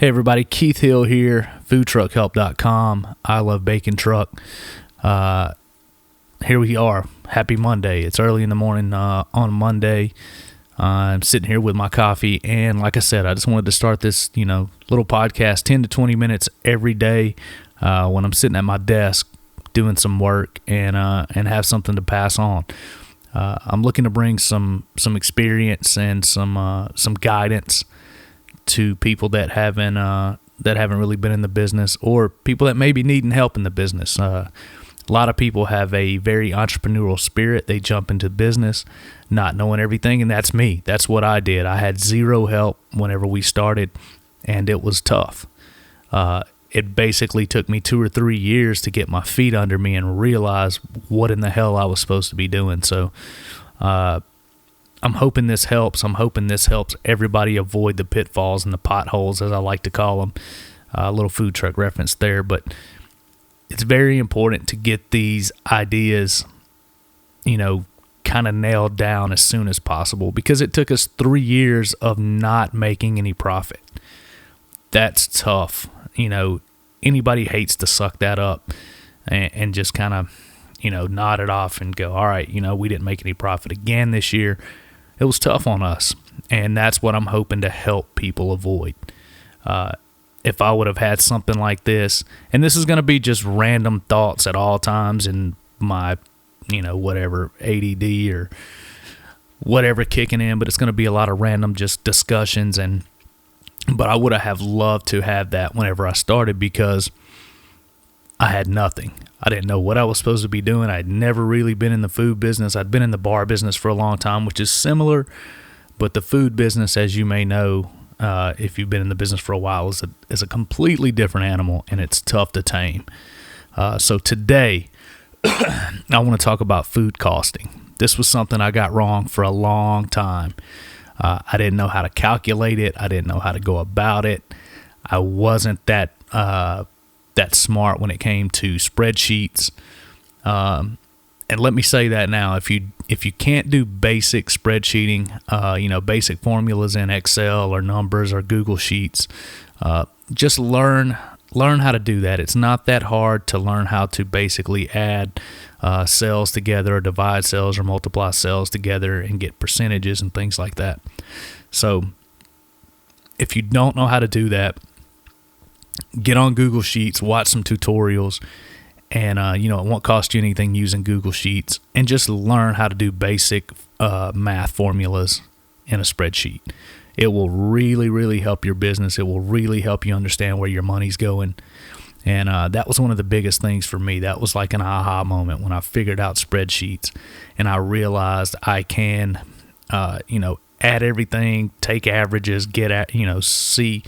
Hey everybody, Keith Hill here, foodtruckhelp.com. I love bacon truck. Here we are. Happy Monday. It's early in the morning on Monday. I'm sitting here with my coffee, and like I said, I just wanted to start this, little podcast, 10 to 20 minutes every day when I'm sitting at my desk doing some work and have something to pass on. I'm looking to bring some experience and some guidance to people that haven't really been in the business, or people that may be needing help in the business. A lot of people have a very entrepreneurial spirit. They jump into business not knowing everything, and that's me. That's what I did. I had zero help whenever we started, and it was tough. It basically took me 2 or 3 years to get my feet under me and realize what in the hell I was supposed to be doing. So I'm hoping this helps. I'm hoping this helps everybody avoid the pitfalls and the potholes, as I like to call them. A little food truck reference there, but it's very important to get these ideas, kind of nailed down as soon as possible, because it took us 3 years of not making any profit. That's tough. Anybody hates to suck that up and just kind of, nod it off and go, all right, we didn't make any profit again this year. It was tough on us, and that's what I'm hoping to help people avoid. If I would have had something like this, and this is going to be just random thoughts at all times in my, whatever, ADD or whatever kicking in, but it's going to be a lot of random just discussions. But I would have loved to have that whenever I started, because I had nothing. I didn't know what I was supposed to be doing. I'd never really been in the food business. I'd been in the bar business for a long time, which is similar, but the food business, as you may know, if you've been in the business for a while, is a completely different animal, and it's tough to tame. So today, I want to talk about food costing. This was something I got wrong for a long time. I didn't know how to calculate it. I didn't know how to go about it. I wasn't that smart when it came to spreadsheets. And let me say that now, if you can't do basic spreadsheeting, basic formulas in Excel or numbers or Google Sheets, just learn how to do that. It's not that hard to learn how to basically add cells together, or divide cells or multiply cells together and get percentages and things like that. So if you don't know how to do that, get on Google Sheets, watch some tutorials, and it won't cost you anything using Google Sheets, and just learn how to do basic math formulas in a spreadsheet. It will really, really help your business. It will really help you understand where your money's going. And that was one of the biggest things for me. That was like an aha moment when I figured out spreadsheets, and I realized I can, add everything, take averages, get at, see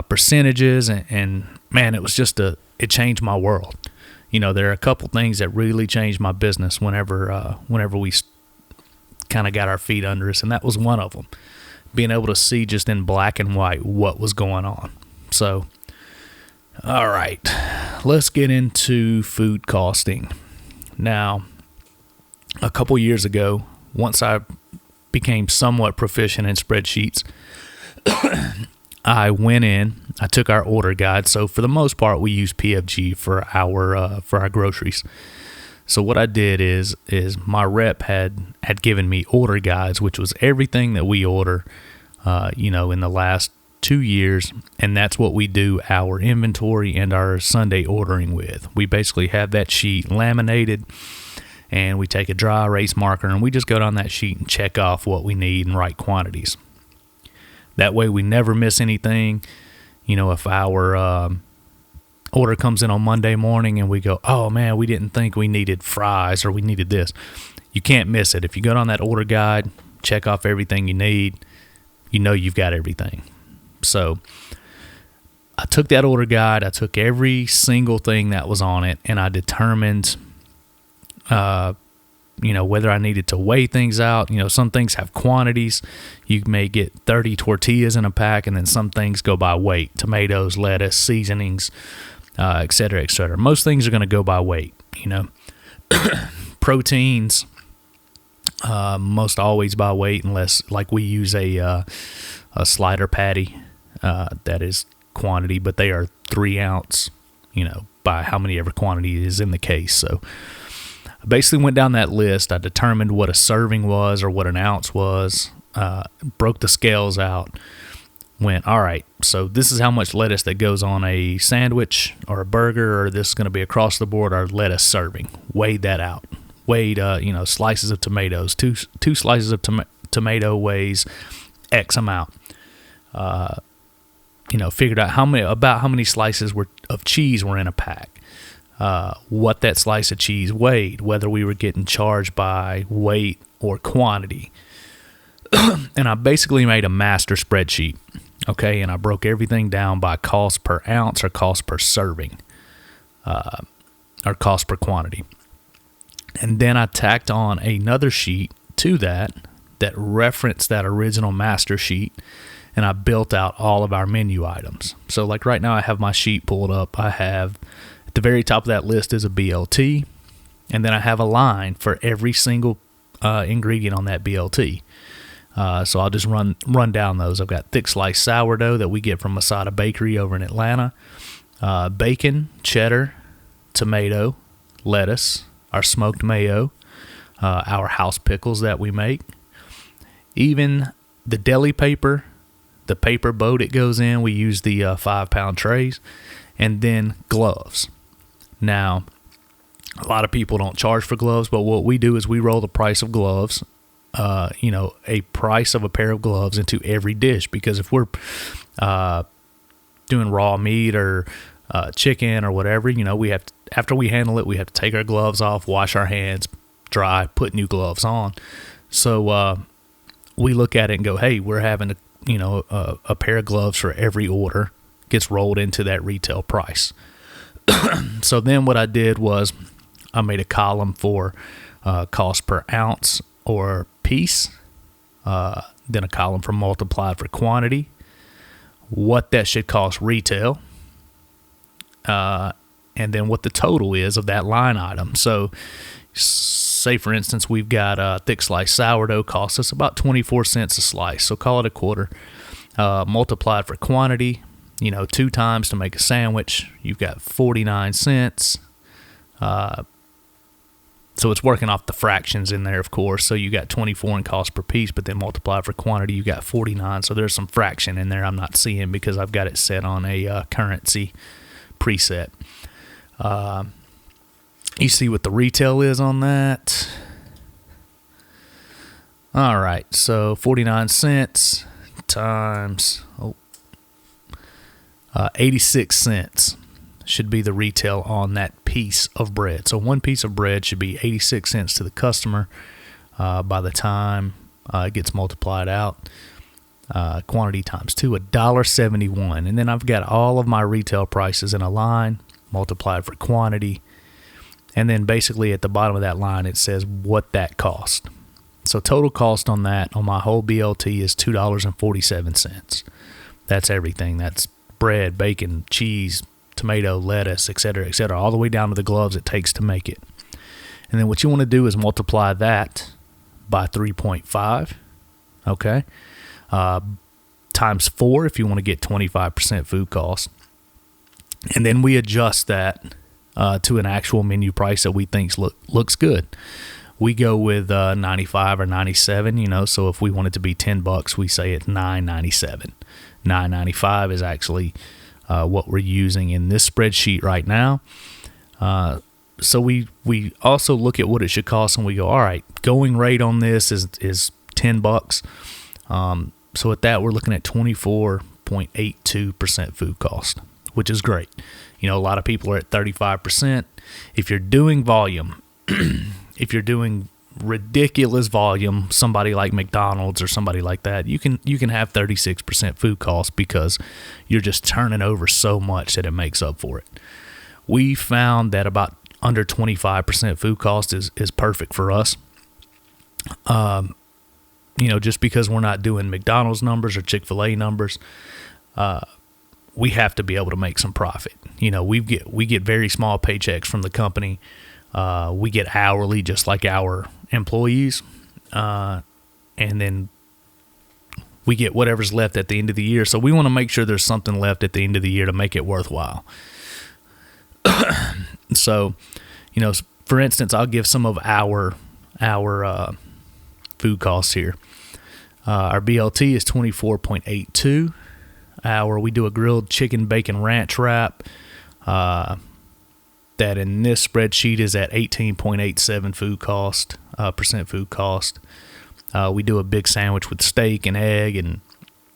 percentages, and man, it was it changed my world. There are a couple things that really changed my business whenever we kind of got our feet under us, and that was one of them. Being able to see just in black and white what was going on. So, all right, let's get into food costing. Now, a couple years ago, once I became somewhat proficient in spreadsheets, I went in, I took our order guide. So for the most part, we use PFG for our groceries. So what I did is my rep had given me order guides, which was everything that we order, in the last 2 years, and that's what we do our inventory and our Sunday ordering with. We basically have that sheet laminated, and we take a dry erase marker, and we just go down that sheet and check off what we need and write quantities. That way we never miss anything. If our order comes in on Monday morning and we go, oh man, we didn't think we needed fries or we needed this, you can't miss it. If you go down that order guide, check off everything you need, you've got everything. So I took that order guide, I took every single thing that was on it, and I determined whether I needed to weigh things out. Some things have quantities. You may get 30 tortillas in a pack, and then some things go by weight: tomatoes, lettuce, seasonings, et cetera, et cetera. Most things are going to go by weight. Proteins, most always by weight, unless like we use a slider patty that is quantity, but they are 3 ounce, by how many ever quantity is in the case. So I basically went down that list. I determined what a serving was or what an ounce was, broke the scales out, went, all right, so this is how much lettuce that goes on a sandwich or a burger, or this is going to be across the board our lettuce serving. Weighed that out. Weighed, slices of tomatoes. Two slices of tomato weighs X amount. Figured out how many slices of cheese were in a pack. What that slice of cheese weighed, whether we were getting charged by weight or quantity. And I basically made a master spreadsheet, okay? And I broke everything down by cost per ounce or cost per serving, or cost per quantity. And then I tacked on another sheet to that referenced that original master sheet, and I built out all of our menu items. So like right now I have my sheet pulled up. I have, at the very top of that list is a BLT, and then I have a line for every single ingredient on that BLT. So I'll just run down those. I've got thick sliced sourdough that we get from Masada Bakery over in Atlanta, bacon, cheddar, tomato, lettuce, our smoked mayo, our house pickles that we make, even the deli paper, the paper boat it goes in. We use the 5-pound trays, and then gloves. Now, a lot of people don't charge for gloves, but what we do is we roll the price of gloves, a price of a pair of gloves into every dish, because if we're doing raw meat or chicken or whatever, we have to, after we handle it, we have to take our gloves off, wash our hands, dry, put new gloves on. So we look at it and go, hey, we're having a pair of gloves for every order gets rolled into that retail price. So then what I did was I made a column for cost per ounce or piece, then a column for multiplied for quantity, what that should cost retail, and then what the total is of that line item. So say, for instance, we've got thick sliced sourdough costs us about 24 cents a slice, so call it a quarter. Multiplied for quantity, 2 times to make a sandwich, you've got 49 cents. So it's working off the fractions in there, of course. So you got 24 in cost per piece, but then multiplied for quantity, you got 49. So there's some fraction in there I'm not seeing because I've got it set on a currency preset. You see what the retail is on that. All right, so 49 cents times 86 cents should be the retail on that piece of bread. So one piece of bread should be 86 cents to the customer by the time it gets multiplied out. Quantity times 2, $1.71. And then I've got all of my retail prices in a line, multiplied for quantity. And then basically at the bottom of that line, it says what that cost. So total cost on that, on my whole BLT, is $2.47. That's everything. That's bread, bacon, cheese, tomato, lettuce, etc., all the way down to the gloves it takes to make it. And then what you want to do is multiply that by 3.5, okay? Times 4 if you want to get 25% food cost. And then we adjust that to an actual menu price that we think looks good. We go with 95 or 97, so if we want it to be $10, we say it's $9.97. $9.95 is actually what we're using in this spreadsheet right now. So we also look at what it should cost, and we go, all right, going rate on this is $10. So at that, we're looking at 24.82% food cost, which is great. A lot of people are at 35%. If you're doing volume, if you're doing ridiculous volume, somebody like McDonald's or somebody like that, you can have 36% food cost because you're just turning over so much that it makes up for it. We found that about under 25% food cost is perfect for us. Just because we're not doing McDonald's numbers or Chick-fil-A numbers, we have to be able to make some profit. We get very small paychecks from the company. We get hourly just like our employees. And then we get whatever's left at the end of the year. So we want to make sure there's something left at the end of the year to make it worthwhile. So, for instance, I'll give some of our food costs here. Our BLT is 24.82. We do a grilled chicken bacon ranch wrap. That in this spreadsheet is at 18.87 percent food cost. We do a big sandwich with steak and egg and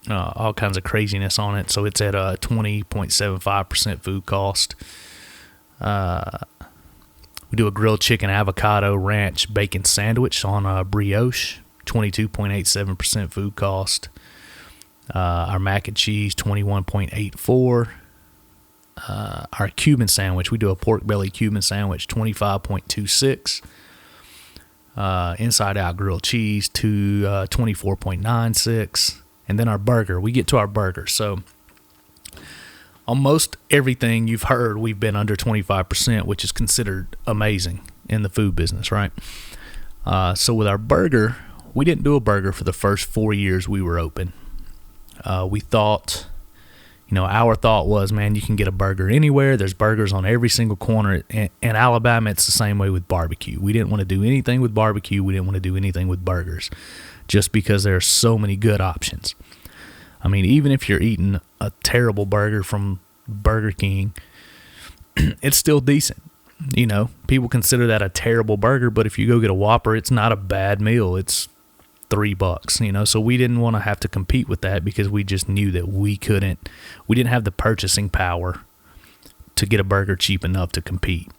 all kinds of craziness on it, so it's at 20.75% food cost. We do a grilled chicken avocado ranch bacon sandwich on brioche, 22.87% food cost. Our mac and cheese, 21.84. Our Cuban sandwich, we do a pork belly Cuban sandwich, 25.26. Inside out grilled cheese to 24.96. And then our burger, we get to our burger. So almost everything you've heard, we've been under 25%, which is considered amazing in the food business, right? So with our burger, we didn't do a burger for the first 4 years we were open. We thought, our thought was, man, you can get a burger anywhere. There's burgers on every single corner. In Alabama, it's the same way with barbecue. We didn't want to do anything with barbecue. We didn't want to do anything with burgers just because there are so many good options. I mean, even if you're eating a terrible burger from Burger King, it's still decent. People consider that a terrible burger, but if you go get a Whopper, it's not a bad meal. It's $3, so we didn't want to have to compete with that because we just knew that we didn't have the purchasing power to get a burger cheap enough to compete.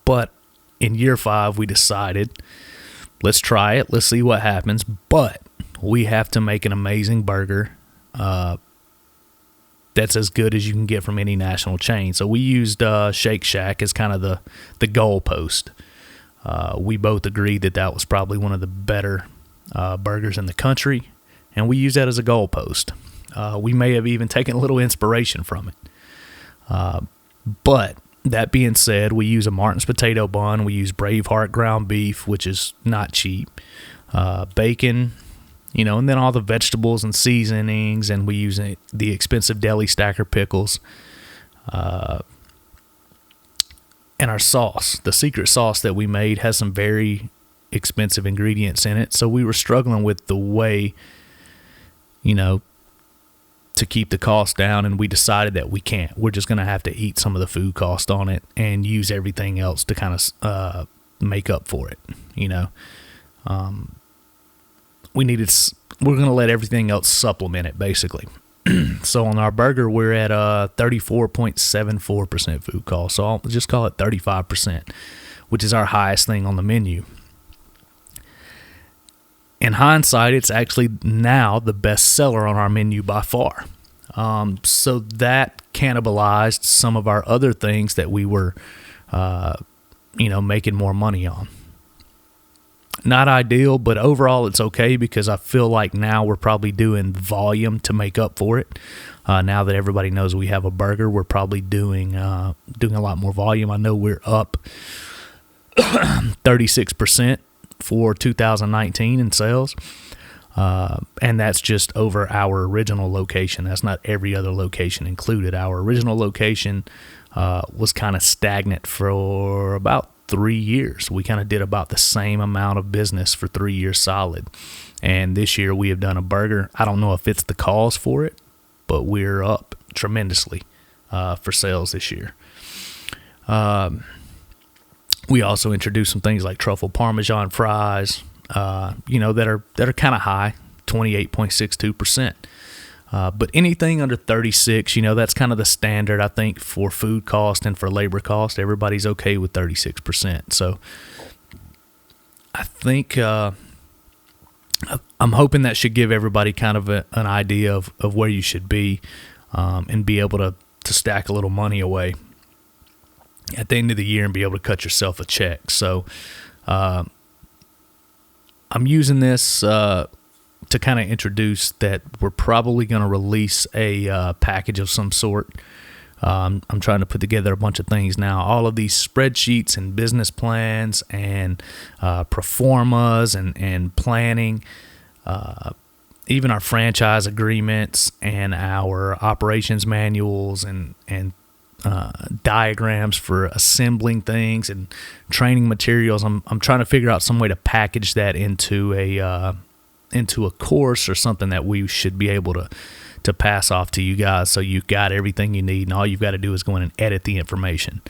But in year 5, we decided, let's try it. Let's see what happens. But we have to make an amazing burger that's as good as you can get from any national chain. So we used Shake Shack as kind of the goalpost. We both agreed that was probably one of the better burgers in the country, and we use that as a goalpost. We may have even taken a little inspiration from it. But that being said, we use a Martin's potato bun. We use Braveheart ground beef, which is not cheap. Bacon, and then all the vegetables and seasonings, and we use the expensive deli stacker pickles. And our sauce, the secret sauce that we made, has some very expensive ingredients in it. So we were struggling with the way, to keep the cost down, and we decided that we can't. We're just going to have to eat some of the food cost on it and use everything else to kind of make up for it. We're going to let everything else supplement it, basically. So on our burger, we're at 34.74% food cost. So I'll just call it 35%, which is our highest thing on the menu. In hindsight, it's actually now the best seller on our menu by far. So that cannibalized some of our other things that we were, making more money on. Not ideal, but overall it's okay because I feel like now we're probably doing volume to make up for it. Now that everybody knows we have a burger, we're probably doing a lot more volume. I know we're up 36% for 2019 in sales, and that's just over our original location. That's not every other location included. Our original location was kind of stagnant for about 3 years. We kind of did about the same amount of business for 3 years solid. And this year we have done a burger. I don't know if it's the cause for it, but we're up tremendously for sales this year. We also introduced some things like truffle parmesan fries, that are kind of high, 28.62%. But anything under 36, that's kind of the standard, I think, for food cost and for labor cost. Everybody's okay with 36%. So I think I'm hoping that should give everybody kind of an idea of where you should be and be able to stack a little money away at the end of the year and be able to cut yourself a check. So I'm using this to kind of introduce that we're probably going to release a package of some sort. I'm trying to put together a bunch of things now. All of these spreadsheets and business plans and proformas and planning. even our franchise agreements and our operations manuals and diagrams for assembling things and training materials. I'm trying to figure out some way to package that into a course or something that we should be able to pass off to you guys, so you've got everything you need, and all you've got to do is go in and edit the information.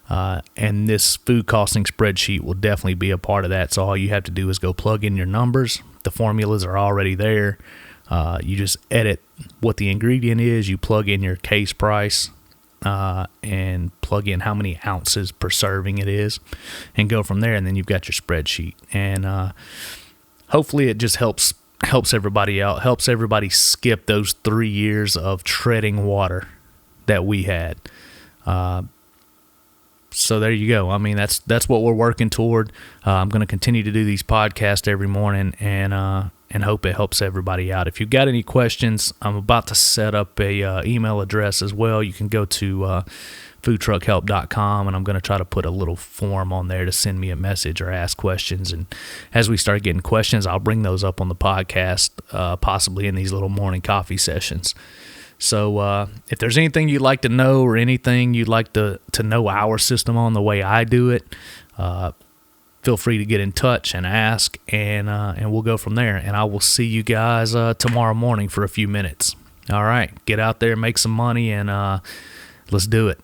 And this food costing spreadsheet will definitely be a part of that. So all you have to do is go plug in your numbers. The formulas are already there. You just edit what the ingredient is. You plug in your case price and plug in how many ounces per serving it is, and go from there. And then you've got your spreadsheet. And hopefully it just helps everybody out, helps everybody skip those 3 years of treading water that we had. So there you go. I mean, that's what we're working toward. I'm going to continue to do these podcasts every morning, and hope it helps everybody out. If you've got any questions, I'm about to set up a email address as well. You can go to foodtruckhelp.com, and I'm going to try to put a little form on there to send me a message or ask questions. And as we start getting questions, I'll bring those up on the podcast, possibly in these little morning coffee sessions. So if there's anything you'd like to know, or anything you'd like to know our system on the way I do it, feel free to get in touch and ask, and we'll go from there. And I will see you guys tomorrow morning for a few minutes. All right, get out there, make some money, and let's do it.